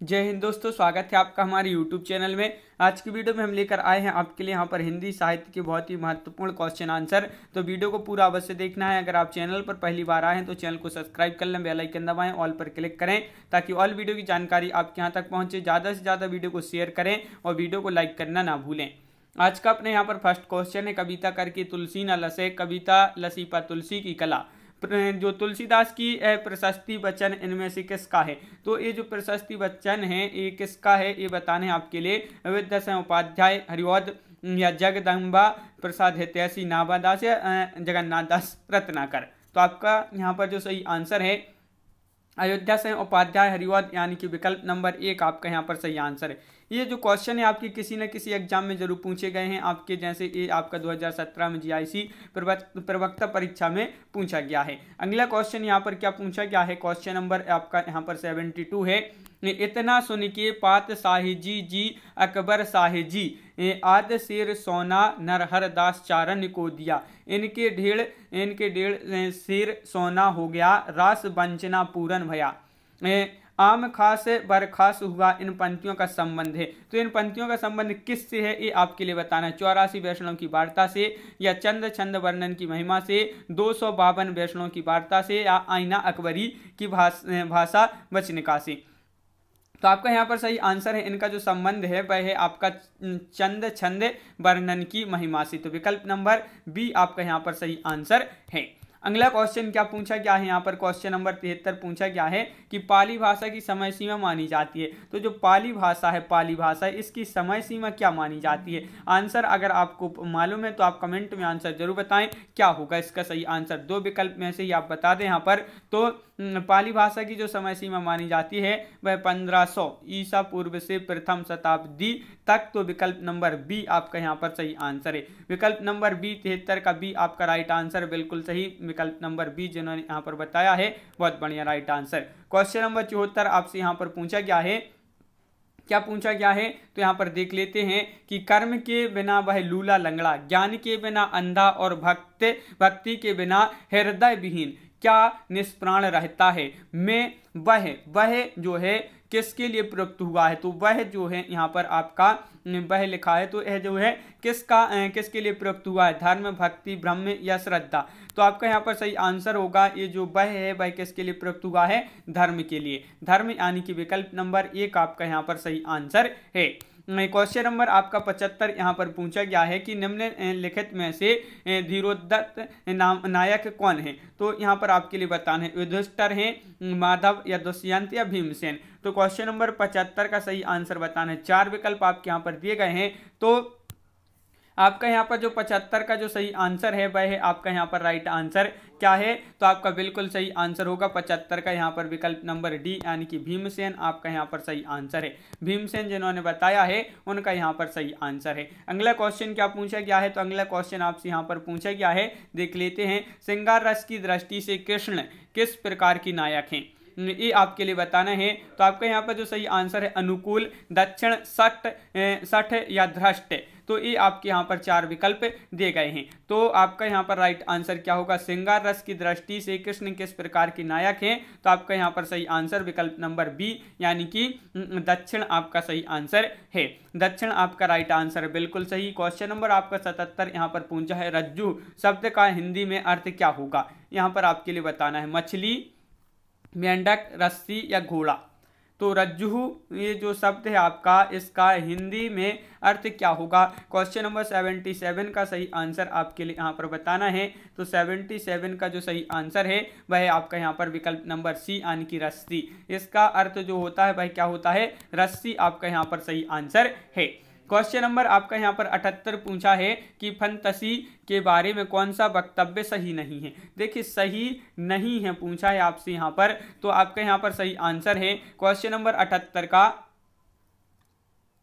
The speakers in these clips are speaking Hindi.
जय हिंद दोस्तों, स्वागत है आपका हमारे YouTube चैनल में। आज की वीडियो में हम लेकर आए हैं आपके लिए यहाँ पर हिंदी साहित्य के बहुत ही महत्वपूर्ण क्वेश्चन आंसर। तो वीडियो को पूरा अवश्य देखना है। अगर आप चैनल पर पहली बार आए हैं तो चैनल को सब्सक्राइब कर लें, बेल आइकन दबाएं, ऑल पर क्लिक करें ताकि ऑल वीडियो की जानकारी आपके यहाँ तक पहुँचे। ज़्यादा से ज़्यादा वीडियो को शेयर करें और वीडियो को लाइक करना ना भूलें। आज का अपने यहाँ पर फर्स्ट क्वेश्चन है, कविता करके तुलसी न लसे, कविता लसी पर तुलसी की कला। जो तुलसीदास की प्रशस्ति वचन इनमें से किसका है? तो ये जो प्रशस्ति वचन है ये किसका है ये बताने आपके लिए विद्यासागर उपाध्याय, हरिऔध या जगदम्बा प्रसाद हितैषी, नाभादास या जगन्नाथ दास रत्नाकर। तो आपका यहाँ पर जो सही आंसर है अयोध्या से उपाध्याय, हरिऔध, यानी कि विकल्प नंबर 1 आपका यहाँ पर सही आंसर है। ये जो क्वेश्चन है आपके किसी न किसी एग्जाम में जरूर पूछे गए हैं आपके, जैसे ये आपका 2017 में जीआईसी प्रवक्ता परीक्षा में पूछा गया है। अगला क्वेश्चन यहाँ पर क्या पूछा गया है? क्वेश्चन नंबर आपका यहाँ पर 72 है। इतना सुन के पात साहिजी जी अकबर साहिजी, आद शेर सोना नरहर दास चारण को दिया, इनके ढेड़ शेर सोना हो गया, रास वंचना पूरन भया, आम खास बरखास हुआ, इन पंक्तियों का संबंध है। तो इन पंक्तियों का संबंध किससे है ये आपके लिए बताना है। 84 वैष्णव की वार्ता से, या चंद छंद वर्णन की महिमा से, 252 वैष्णव की वार्ता से, या आईना अकबरी की भाषा वचनिका से। तो आपका यहाँ पर सही आंसर है, इनका जो संबंध है वह है आपका चंद छंद वर्णन की महिमा से। तो विकल्प नंबर बी आपका यहाँ पर सही आंसर है। अगला क्वेश्चन क्या पूछा गया है? यहाँ पर क्वेश्चन नंबर 73 पूछा गया है कि पाली भाषा की समय सीमा मानी जाती है। तो जो पाली भाषा है इसकी समय सीमा क्या मानी जाती है? आंसर अगर आपको मालूम है तो आप कमेंट में आंसर जरूर बताएं, क्या होगा इसका सही आंसर। दो विकल्प में से ही आप बता दें यहाँ पर। तो पाली भाषा की जो समय सीमा मानी जाती है वह 1500 ईसा पूर्व से प्रथम शताब्दी तक। तो विकल्प नंबर बी आपका यहाँ पर सही आंसर है। विकल्प नंबर बी 73 का बी आपका राइट आंसर, बिल्कुल सही। विकल्प नंबर बी जिन्होंने यहाँ पर बताया है बहुत बढ़िया राइट आंसर। क्वेश्चन नंबर 74 आपसे यहाँ पर पूछा गया है, क्या पूछा गया है? तो यहाँ पर देख लेते हैं कि कर्म के बिना वह लूला लंगड़ा, ज्ञान के बिना अंधा और भक्ति के बिना हृदय विहीन, क्या निष्प्राण रहता है। मैं वह जो है किसके लिए प्रयुक्त हुआ है? तो वह जो है यहाँ पर आपका वह लिखा है, तो यह जो है किसके लिए प्रयुक्त हुआ है? धर्म, भक्ति, ब्रह्म या श्रद्धा। तो आपका यहाँ पर सही आंसर होगा ये जो वह है वह किसके लिए प्रयुक्त हुआ है? धर्म के लिए। धर्म यानी कि विकल्प नंबर 1 आपका यहाँ पर सही आंसर है। क्वेश्चन नंबर आपका 75 यहाँ पर पूछा गया है कि निम्नलिखित में से धीरोदत्त नायक कौन है? तो यहाँ पर आपके लिए बताना है युधिष्ठिर है, माधव या दुष्यंत या भीमसेन। तो क्वेश्चन नंबर 75 का सही आंसर बताना है। 4 विकल्प आपके यहाँ पर दिए गए हैं। तो आपका यहाँ पर जो 75 का जो सही आंसर है वह है आपका यहाँ पर राइट आंसर क्या है? तो आपका बिल्कुल सही आंसर होगा 75 का यहाँ पर विकल्प नंबर डी, यानी कि भीमसेन आपका यहाँ पर सही आंसर है। भीमसेन जिन्होंने बताया है उनका यहाँ पर सही आंसर है। अगला क्वेश्चन क्या पूछा गया है? तो अगला क्वेश्चन आपसे यहाँ पर पूछा गया है, देख लेते हैं। श्रृंगार रस की दृष्टि से कृष्ण किस प्रकार की नायक हैं? ये आपके लिए बताना है। तो आपका यहाँ पर जो सही आंसर है अनुकूल, दक्षिण, सठ या धृष्ट। तो ये आपके यहाँ पर 4 विकल्प दिए गए हैं। तो आपका यहाँ पर राइट आंसर क्या होगा? श्रृंगार रस की दृष्टि से कृष्ण किस प्रकार के नायक हैं? तो आपका यहाँ पर सही आंसर विकल्प नंबर बी, यानी कि दक्षिण आपका सही आंसर है। दक्षिण आपका राइट आंसर है, बिल्कुल सही। क्वेश्चन नंबर आपका 77 यहाँ पर पूछा है, रज्जू शब्द का हिंदी में अर्थ क्या होगा? यहाँ पर आपके लिए बताना है मछली, मेंढक, रस्सी या घोड़ा। तो रज्जू ये जो शब्द है आपका इसका हिंदी में अर्थ क्या होगा? क्वेश्चन नंबर 77 का सही आंसर आपके लिए यहाँ पर बताना है। तो 77 का जो सही आंसर है वह आपका यहाँ पर विकल्प नंबर सी, यानी कि रस्सी। इसका अर्थ जो होता है वह क्या होता है? रस्सी आपका यहाँ पर सही आंसर है। क्वेश्चन नंबर आपका यहाँ पर 78 पूछा है कि फंतसी के बारे में कौन सा वक्तव्य सही नहीं है? देखिए सही नहीं है पूछा है आपसे यहाँ पर, तो आपका यहाँ पर सही आंसर है क्वेश्चन नंबर 78 का।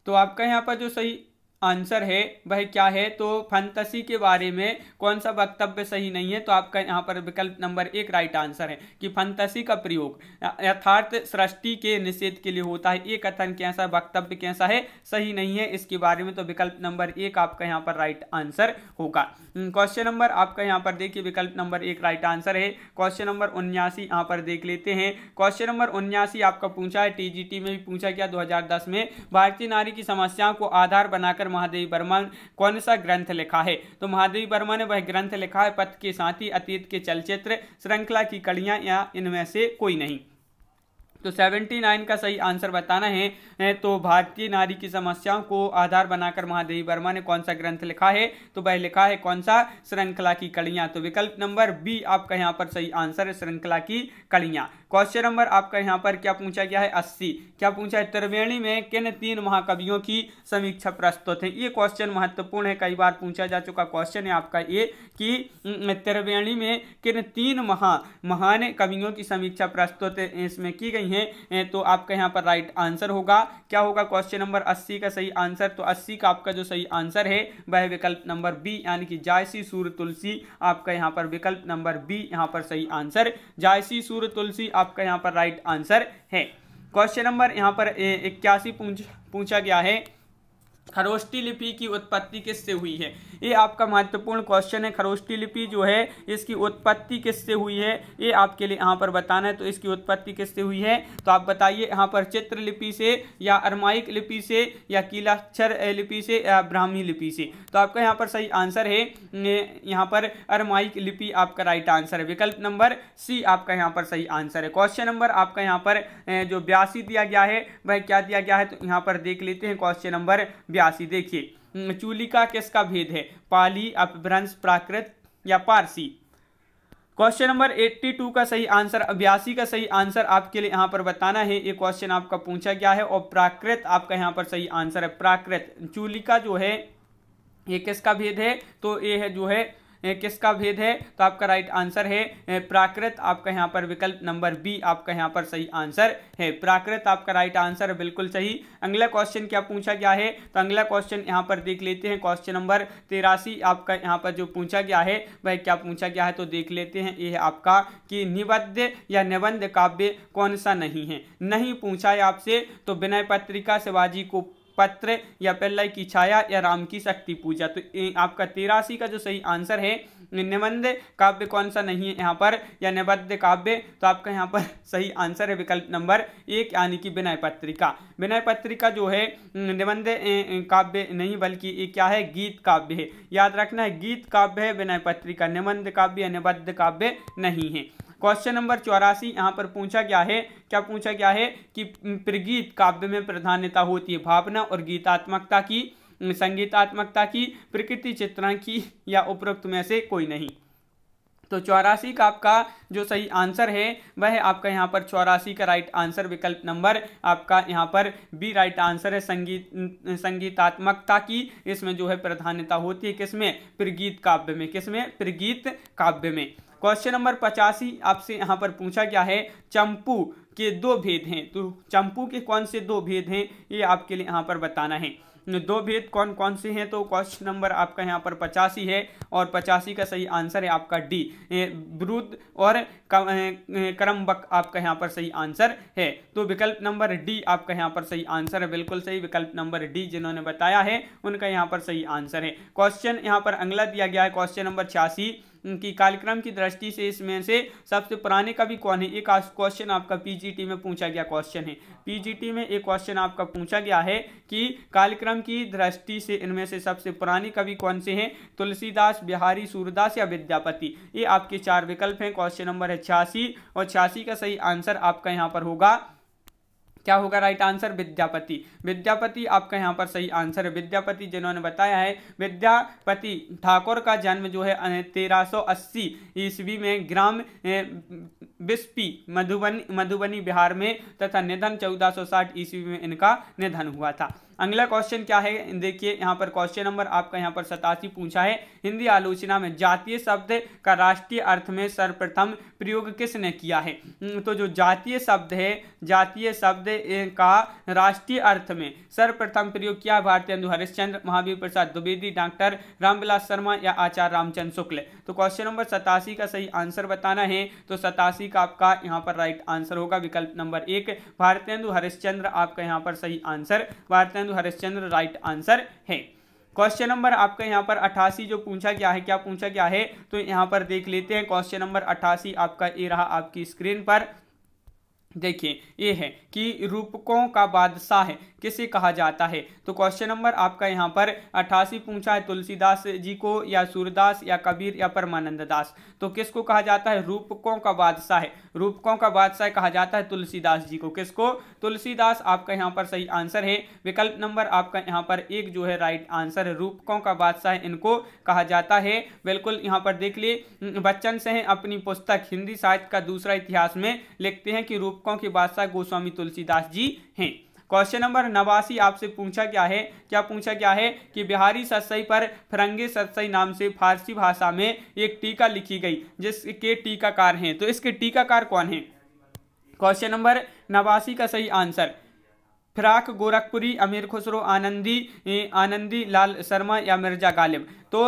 तो आपका यहाँ पर जो सही आंसर है वह क्या है, तो फंतसी के बारे में कौन सा वक्तव्य सही नहीं है, तो आपका यहाँ पर विकल्प नंबर 1 राइट आंसर है कि फंतसी का प्रयोग यथार्थ सृष्टि के निषेध के लिए होता है। ये कथन कैसा, वक्तव्य कैसा है, सही नहीं है इसके बारे में, तो विकल्प नंबर 1 आपका यहाँ पर राइट आंसर होगा। क्वेश्चन नंबर आपका यहाँ पर देखिए विकल्प नंबर 1 राइट आंसर है। क्वेश्चन नंबर 79 यहाँ पर देख लेते हैं। क्वेश्चन नंबर 79 आपका पूछा है, टीजीटी में भी पूछा गया 2010 में, भारतीय नारी की समस्याओं को आधार बनाकर महादेवी वर्मा कौन सा ग्रंथ लिखा है, तो महादेवी वर्मा ने वह ग्रंथ लिखा है पथ के साथी, अतीत के चलचित्र, श्रृंखला की कड़ियां या इनमें से कोई नहीं। तो 79 का सही आंसर बताना है। तो भारतीय नारी की समस्याओं को आधार बनाकर महादेवी वर्मा ने कौन सा ग्रंथ लिखा है, तो वह लिखा है कौन सा, श्रृंखला की कड़ियां। तो विकल्प नंबर बी आपका यहाँ पर सही आंसर है, श्रृंखला की कड़ियां। क्वेश्चन नंबर आपका यहाँ पर क्या पूछा गया है, 80 क्या पूछा है, त्रिवेणी में किन 3 महाकवियों की समीक्षा प्रस्तुत है। ये क्वेश्चन महत्वपूर्ण है, कई बार पूछा जा चुका क्वेश्चन है आपका ये कि त्रिवेणी में किन 3 महान कवियों की समीक्षा प्रस्तुत इसमें की गई है, तो आपका यहाँ पर राइट आंसर होगा क्या होगा, क्वेश्चन नंबर 80 का सही आंसर। तो 80 का आपका जो सही आंसर है वह विकल्प नंबर बी यानी कि जायसी सूर्य तुलसी, आपका यहाँ पर विकल्प नंबर बी यहाँ पर सही आंसर, जायसी सूर्य तुलसी आपका यहाँ पर राइट आंसर है। क्वेश्चन नंबर यहाँ पर 81 पूछा गया है, खरोष्टी लिपि की उत्पत्ति किससे हुई है। ये आपका महत्वपूर्ण क्वेश्चन है, खरोष्टी लिपि जो है इसकी उत्पत्ति किससे हुई है, ये आपके लिए यहाँ पर बताना है। तो इसकी उत्पत्ति किससे हुई है, तो आप बताइए यहाँ पर चित्र लिपि से या अरमाइक लिपि से या कीलाक्षर लिपि से या ब्राह्मी लिपि से। तो आपका यहाँ पर सही आंसर है यहाँ पर अरमाइक लिपि आपका राइट आंसर है, विकल्प नंबर सी आपका यहाँ पर सही आंसर है। क्वेश्चन नंबर आपका यहाँ पर जो 82 दिया गया है वह क्या दिया गया है, तो यहाँ पर देख लेते हैं क्वेश्चन नंबर 82। देखिए चूलिका किसका भेद है, पाली, अपभ्रंश, प्राकृत या पारसी। क्वेश्चन नंबर 82 का सही आंसर, 82 का सही आंसर आपके लिए यहाँ पर बताना है। ये क्वेश्चन आपका पूछा गया है और प्राकृत आपका यहाँ पर सही आंसर है, प्राकृत। चूलिका जो है ये किसका भेद है, तो ये है जो है किसका भेद है, तो आपका राइट आंसर है प्राकृत, आपका यहाँ पर विकल्प नंबर बी आपका यहाँ पर सही आंसर है, प्राकृत आपका राइट आंसर है, बिल्कुल सही। अगला क्वेश्चन क्या पूछा गया है, तो अगला क्वेश्चन यहाँ पर देख लेते हैं। क्वेश्चन नंबर 83 आपका यहाँ पर जो पूछा गया है वह क्या पूछा गया है, तो देख लेते हैं। ये है आपका कि निबद्ध या निबंध काव्य कौन सा नहीं है, नहीं पूछा है आपसे, तो विनय पत्रिका, शिवाजी को पत्र या पिल्लई की छाया या राम की शक्ति पूजा। तो आपका 83 का जो सही आंसर है, निबंध काव्य कौन सा नहीं है यहाँ पर या निबद्ध काव्य, तो आपका यहाँ पर सही आंसर है विकल्प नंबर 1 यानी कि विनय पत्रिका। विनय पत्रिका जो है निबंध काव्य नहीं बल्कि ये क्या है, गीत काव्य है, याद रखना है, गीत काव्य है विनय पत्रिका, निबंध काव्य या निबद्ध काव्य नहीं है। क्वेश्चन नंबर 84 यहाँ पर पूछा गया है, क्या पूछा गया है कि प्रगीत काव्य में प्राधान्यता होती है भावना और गीतात्मकता की, संगीतात्मकता की, प्रकृति चित्रण की या उपरोक्त में से कोई नहीं। तो 84 का आपका जो सही आंसर है वह आपका यहाँ पर 84 का राइट आंसर विकल्प नंबर आपका यहाँ पर बी राइट आंसर है, संगीतात्मकता की इसमें जो है प्राधान्यता होती है, किसमें, प्रगीत काव्य में, किसमें, प्रगीत काव्य में। क्वेश्चन नंबर 85 आपसे यहाँ पर पूछा गया है, चंपू के 2 भेद हैं, तो चंपू के कौन से 2 भेद हैं ये आपके लिए यहाँ पर बताना है। 2 भेद कौन कौन से हैं, तो क्वेश्चन नंबर आपका यहाँ पर 85 है और 85 का सही आंसर है आपका डी, ब्रुद और क्रमबक आपका यहाँ पर सही आंसर है। तो विकल्प नंबर डी आपका यहाँ पर सही आंसर है, बिल्कुल सही, विकल्प नंबर डी जिन्होंने बताया है उनका यहाँ पर सही आंसर है। क्वेश्चन यहाँ पर अगला दिया गया है, क्वेश्चन नंबर 86 की कार्यक्रम की दृष्टि से इसमें से सबसे पुराने कवि कौन है। एक क्वेश्चन आपका पीजीटी में पूछा गया क्वेश्चन है, पीजीटी में एक क्वेश्चन आपका पूछा गया है कि कार्यक्रम की दृष्टि से इनमें से सबसे पुराने कवि कौन से हैं, तुलसीदास, बिहारी, सूरदास या विद्यापति। ये आपके 4 विकल्प हैं। क्वेश्चन नंबर है 86 और 86 का सही आंसर आपका यहाँ पर होगा, क्या होगा राइट आंसर, विद्यापति। विद्यापति आपका यहाँ पर सही आंसर है, विद्यापति जिन्होंने बताया है। विद्यापति ठाकुर का जन्म जो है 1380 ईस्वी में ग्राम बिस्पी मधुबनी बिहार में तथा निधन 1460 ईस्वी में इनका निधन हुआ था। अगला क्वेश्चन क्या है, देखिए यहाँ पर क्वेश्चन नंबर आपका यहाँ पर 87 पूछा है, हिंदी आलोचना में जातीय शब्द का राष्ट्रीय अर्थ में सर्वप्रथम प्रयोग किसने किया है। तो जो जातीय शब्द है, जातीय शब्द का राष्ट्रीय अर्थ में सर्वप्रथम प्रयोग किया भारतेंदु हरिश्चंद्र, महावीर प्रसाद द्विवेदी, डॉक्टर रामविलास शर्मा या आचार्य रामचंद्र शुक्ल। तो क्वेश्चन नंबर 87 का सही आंसर बताना है, तो 87 का आपका यहाँ पर राइट आंसर होगा विकल्प नंबर 1, भारतेंदु हरिश्चंद्र आपका यहाँ पर सही answer, Bharatendu Harishchandra right answer है। क्वेश्चन नंबर आपका यहाँ पर 88 जो पूछा गया है, क्या पूछा गया है, तो यहाँ पर देख लेते हैं। क्वेश्चन नंबर 88 आपका ये रहा आपकी स्क्रीन पर, देखिए ये है कि रूपकों का बादशाह किसे कहा जाता है। तो क्वेश्चन नंबर आपका यहाँ पर 88 पूछा है, तुलसीदास जी को या सूरदास या कबीर या परमानंद दास। तो किसको कहा जाता है, रूपकों का बादशाह, रूपकों का बादशाह कहा जाता है तुलसीदास जी को। किसको, तुलसीदास आपका यहाँ पर सही आंसर है, विकल्प नंबर आपका यहाँ पर 1 जो है राइट आंसर है, रूपकों का बादशाह इनको कहा जाता है। बिल्कुल यहाँ पर देख लिए बच्चन सिंह अपनी पुस्तक हिंदी साहित्य का दूसरा इतिहास में लिखते हैं कि रूपकों के बादशाह गोस्वामी तुलसीदास जी हैं। क्वेश्चन नंबर 89 आपसे पूछा क्या है, क्या पूछा गया है कि बिहारी सतसई पर फिरंगे सतसई नाम से फारसी भाषा में एक टीका लिखी गई जिसके टीकाकार हैं। तो इसके टीकाकार कौन है। क्वेश्चन नंबर 89 का सही आंसर फिराक गोरखपुरी, अमीर खुसरो, आनंदी लाल शर्मा या मिर्जा गालिब। तो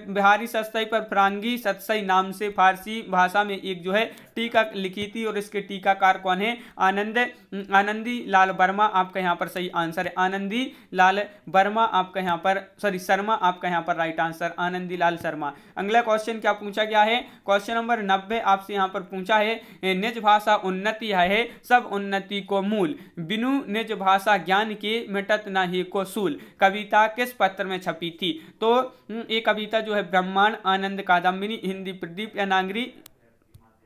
बिहारी सतसई पर फिरंगी सतसई नाम से फारसी भाषा में एक जो है टीका लिखी थी और इसके टीकाकार कौन है, आनंदी लाल वर्मा आपका यहाँ पर सही आंसर है, आनंदी लाल वर्मा आपका यहाँ पर शर्मा आपका यहाँ पर राइट आंसर, आनंदी लाल शर्मा। अगला क्वेश्चन क्या पूछा गया है, क्वेश्चन नंबर 90 आपसे यहाँ पर पूछा है, निज भाषा उन्नति है सब उन्नति को मूल, बिनु निज भाषा ज्ञान के मिटत न ही को सूल, कविता किस पत्र में छपी थी। तो ये कविता जो है ब्रह्मांड, आनंद कादम्बिनी, हिंदी प्रदीप या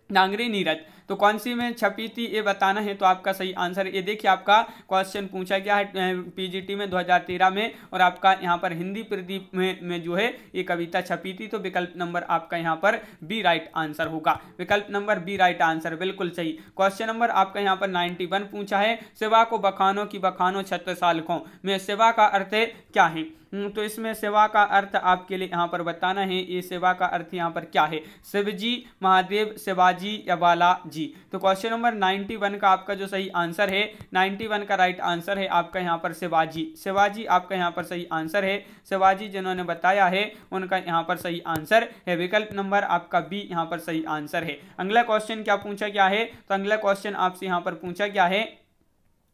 नांगरी नीरज। तो कौन सी में छपी थी ये बताना है। तो आपका सही आंसर ये देखिए आपका क्वेश्चन पूछा गया है पीजीटी में 2013 में और आपका यहाँ पर हिंदी प्रदीप में जो है ये कविता छपी थी। तो विकल्प नंबर आपका यहाँ पर बी राइट आंसर होगा, विकल्प नंबर बी राइट आंसर बिल्कुल सही। क्वेश्चन नंबर आपका यहाँ पर 91 पूछा है, सेवा को बखानो की बखानो छत्रसालकों में सेवा का अर्थ क्या है। तो इसमें सेवा का अर्थ आपके लिए यहाँ पर बताना है, ये सेवा का अर्थ यहाँ पर क्या है, शिवजी, महादेव, शिवाजी या बालाजी। तो क्वेश्चन नंबर 91 का आपका जो सही आंसर है, 91 का राइट आंसर है आपका यहाँ पर शिवाजी, शिवाजी आपका यहाँ पर सही आंसर है, शिवाजी जिन्होंने बताया है उनका यहाँ पर सही आंसर है, विकल्प नंबर आपका बी यहाँ पर सही आंसर है। अगला क्वेश्चन क्या पूछा गया है, तो अगला क्वेश्चन आपसे यहाँ पर पूछा गया है,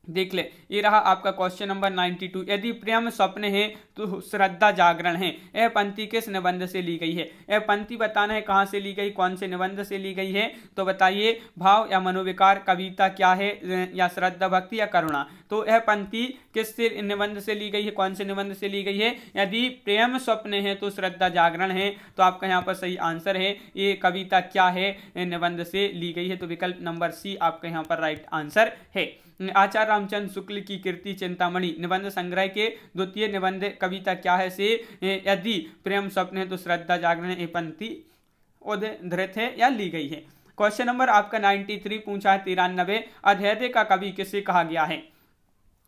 देख ले ये रहा आपका क्वेश्चन नंबर 92, यदि प्रेम स्वप्न है तो श्रद्धा जागरण है। यह पंक्ति किस निबंध से ली गई है। यह पंक्ति बताना है कहाँ से ली गई, कौन से निबंध से ली गई है। तो बताइए भाव या मनोविकार, कविता क्या है या श्रद्धा भक्ति या करुणा। तो यह पंक्ति किस से निबंध से ली गई है, कौन से निबंध से ली गई है। यदि प्रेम स्वप्न है तो श्रद्धा जागरण है, तो आपका यहाँ पर सही आंसर है ये कविता क्या है निबंध से ली गई है। तो विकल्प नंबर सी आपका यहाँ पर राइट आंसर है। आचार्य रामचंद्र शुक्ल की कीर्ति चिंतामणि निबंध संग्रह के द्वितीय निबंध कविता क्या है से यदि प्रेम स्वप्न है तो श्रद्धा जागरण ये पंक्ति उद्धृत है या ली गई है। क्वेश्चन नंबर आपका 93 पूछा है 93, अध्यय का कवि किसे कहा गया है,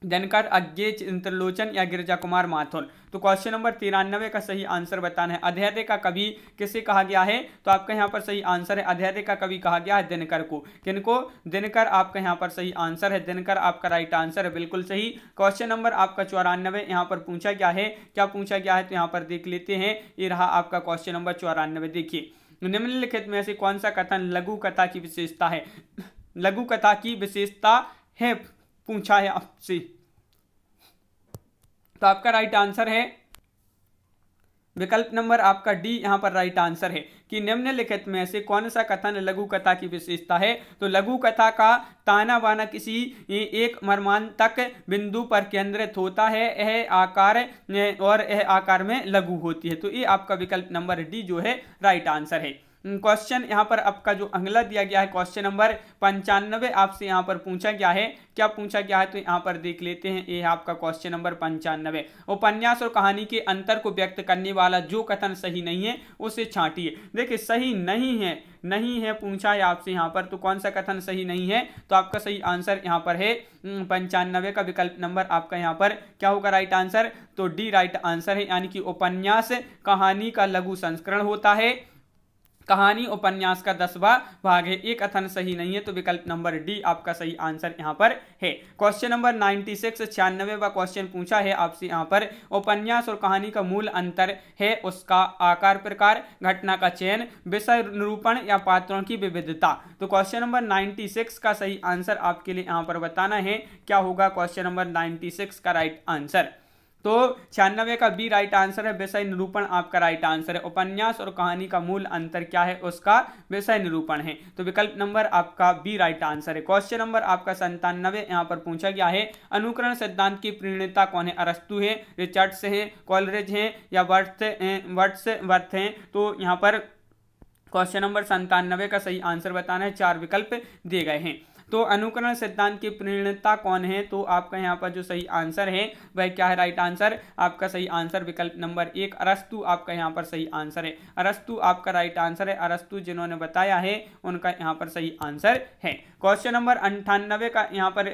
दिनकर, अज्ञे, चित्रलोचन या गिरजा कुमार माथुर। तो क्वेश्चन नंबर 93 का सही आंसर बताना है, अध्यय का कवि किसे कहा गया है। तो आपका यहाँ पर सही आंसर है अध्यय का कवि कहा गया है दिनकर को। किनको, दिनकर आपका यहाँ पर सही आंसर है, दिनकर आपका राइट आंसर है बिल्कुल सही। क्वेश्चन नंबर आपका 94 यहाँ पर पूछा गया है, क्या पूछा गया है तो यहाँ पर देख लेते हैं, ये रहा आपका क्वेश्चन नंबर 94। देखिए निम्नलिखित में से कौन सा कथन लघु कथा की विशेषता है, लघु कथा की विशेषता है पूछा है आपसे। तो आपका राइट आंसर है विकल्प नंबर आपका डी यहाँ पर राइट आंसर है कि निम्नलिखित में से कौन सा कथन लघु कथा की विशेषता है। तो लघु कथा का ताना बाना किसी एक मर्मांतक बिंदु पर केंद्रित होता है, यह आकार और यह आकार में लघु होती है। तो ये आपका विकल्प नंबर डी जो है राइट आंसर है। क्वेश्चन यहाँ पर आपका जो अगला दिया गया है क्वेश्चन नंबर 95 आपसे यहाँ पर पूछा गया है। क्या पूछा गया है तो यहाँ पर देख लेते हैं। ये है आपका क्वेश्चन नंबर 95। उपन्यास और कहानी के अंतर को व्यक्त करने वाला जो कथन सही नहीं है उसे छांटिए। देखिए सही नहीं है पूछा है आपसे यहाँ पर, तो कौन सा कथन सही नहीं है, तो आपका सही आंसर यहाँ पर है 95 का विकल्प नंबर आपका यहाँ पर क्या होगा राइट आंसर, तो डी राइट आंसर है। यानी कि उपन्यास कहानी का लघु संस्करण होता है, कहानी उपन्यास का 10वां भाग है। एक कथन सही नहीं है, तो विकल्प नंबर डी आपका सही आंसर यहाँ पर है। क्वेश्चन नंबर 96 96वां क्वेश्चन पूछा है आपसे यहाँ पर, उपन्यास और कहानी का मूल अंतर है उसका आकार प्रकार, घटना का चयन, विषय निरूपण या पात्रों की विविधता। तो क्वेश्चन नंबर 96 का सही आंसर आपके लिए यहाँ पर बताना है। क्या होगा क्वेश्चन नंबर 96 का राइट आंसर, तो 96 का बी राइट आंसर है। विषय निरूपण आपका राइट आंसर है। उपन्यास और कहानी का मूल अंतर क्या है, उसका विषय निरूपण है, तो विकल्प नंबर आपका बी राइट आंसर है। क्वेश्चन नंबर आपका 97 यहाँ पर पूछा गया है, अनुकरण सिद्धांत की प्रणेता कौन है, अरस्तु है, रिचर्ड्स है, कॉलरिज है या वर्ड्सवर्थ है। तो यहाँ पर क्वेश्चन नंबर 97 का सही आंसर बताना है। 4 विकल्प दिए गए हैं। तो अनुकरण सिद्धांत की प्रणेता कौन है, तो आपका यहाँ पर जो सही आंसर है वह क्या है राइट आंसर, आपका सही आंसर विकल्प नंबर 1 अरस्तु आपका यहाँ पर सही आंसर है। अरस्तु आपका राइट आंसर है। अरस्तु जिन्होंने बताया है उनका यहाँ पर सही आंसर है। क्वेश्चन नंबर 98 का यहाँ पर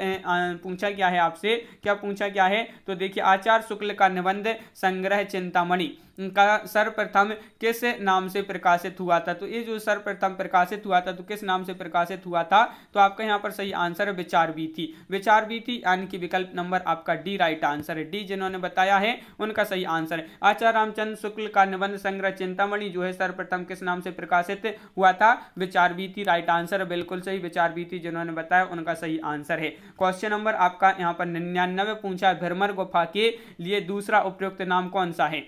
पूछा गया है आपसे। क्या पूछा गया है, तो देखिए आचार्य शुक्ल का निबंध संग्रह चिंतामणि का सर्वप्रथम किस नाम से प्रकाशित हुआ था। तो ये जो सर्वप्रथम प्रकाशित हुआ था तो किस नाम से प्रकाशित हुआ था, तो आपका यहाँ पर सही आंसर है विचार वीथी। विचार वीथी यानी कि विकल्प नंबर आपका डी राइट आंसर है। डी जिन्होंने बताया है उनका सही आंसर है। आचार्य रामचंद्र शुक्ल का निबंध संग्रह चिंतामणि जो है सर्वप्रथम किस नाम से प्रकाशित हुआ था, विचार वीथी राइट आंसर है। बिल्कुल सही, विचार वीथी जिन्होंने बताया उनका सही आंसर है। क्वेश्चन नंबर आपका यहाँ पर 99 पूछा है, भ्रमर गुफा के लिए दूसरा उपयुक्त नाम कौन सा है,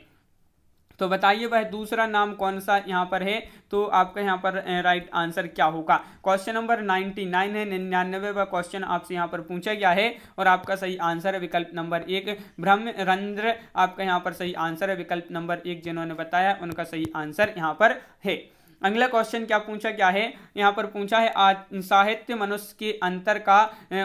तो बताइए वह दूसरा नाम कौन सा यहाँ पर है, तो आपका यहाँ पर राइट आंसर क्या होगा। क्वेश्चन नंबर 99 है, 99वां क्वेश्चन आपसे यहाँ पर पूछा गया है और आपका सही आंसर है विकल्प नंबर 1 ब्रह्मरंध्र आपका यहाँ पर सही आंसर है। विकल्प नंबर 1 जिन्होंने बताया उनका सही आंसर यहाँ पर है। अगला क्वेश्चन क्या पूछा गया है, यहाँ पर पूछा है साहित्य मनुष्य के अंतर का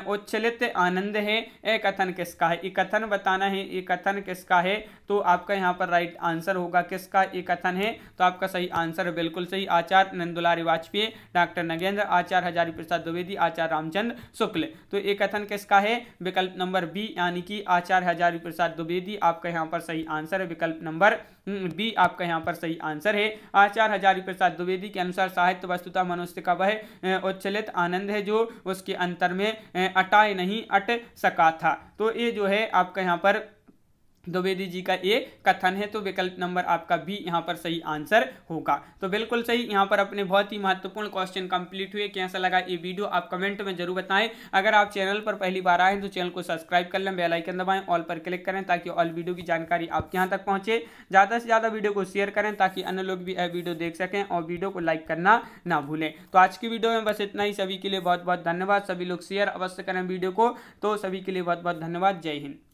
उच्छलित आनंद है, एक कथन किसका है। एक कथन बताना है, एक कथन किसका है, तो आपका यहाँ पर राइट आंसर होगा किसका एक कथन है, तो आपका सही आंसर है बिल्कुल सही आचार्य नंदुलारी वाजपेयी, डॉक्टर नगेंद्र, आचार्य हजारी प्रसाद द्विवेदी, आचार्य रामचंद्र शुक्ल। तो एक कथन किसका है, विकल्प नंबर बी यानी कि आचार्य हजारी प्रसाद द्विवेदी आपका यहाँ पर सही आंसर है। विकल्प नंबर बी आपका यहाँ पर सही आंसर है। आचार्य हजारी प्रसाद द्विवेदी के अनुसार साहित्य वस्तुतः मनुष्य का वह उच्छलित आनंद है जो उसके अंतर में अटाए नहीं अट सका था। तो ये जो है आपका यहाँ पर द्विवेदी जी का ये कथन है, तो विकल्प नंबर आपका बी यहाँ पर सही आंसर होगा। तो बिल्कुल सही, यहाँ पर अपने बहुत ही महत्वपूर्ण क्वेश्चन कंप्लीट हुए। कैसा लगा ये वीडियो आप कमेंट में जरूर बताएं। अगर आप चैनल पर पहली बार आए तो चैनल को सब्सक्राइब कर लें, बेल आइकन दबाएं, ऑल पर क्लिक करें ताकि ऑल वीडियो की जानकारी आपके यहाँ तक पहुंचे। ज़्यादा से ज़्यादा वीडियो को शेयर करें ताकि अन्य लोग भी यह वीडियो देख सकें और वीडियो को लाइक करना ना भूलें। तो आज की वीडियो में बस इतना ही। सभी के लिए बहुत बहुत धन्यवाद। सभी लोग शेयर अवश्य करें वीडियो को। तो सभी के लिए बहुत बहुत धन्यवाद। जय हिंद।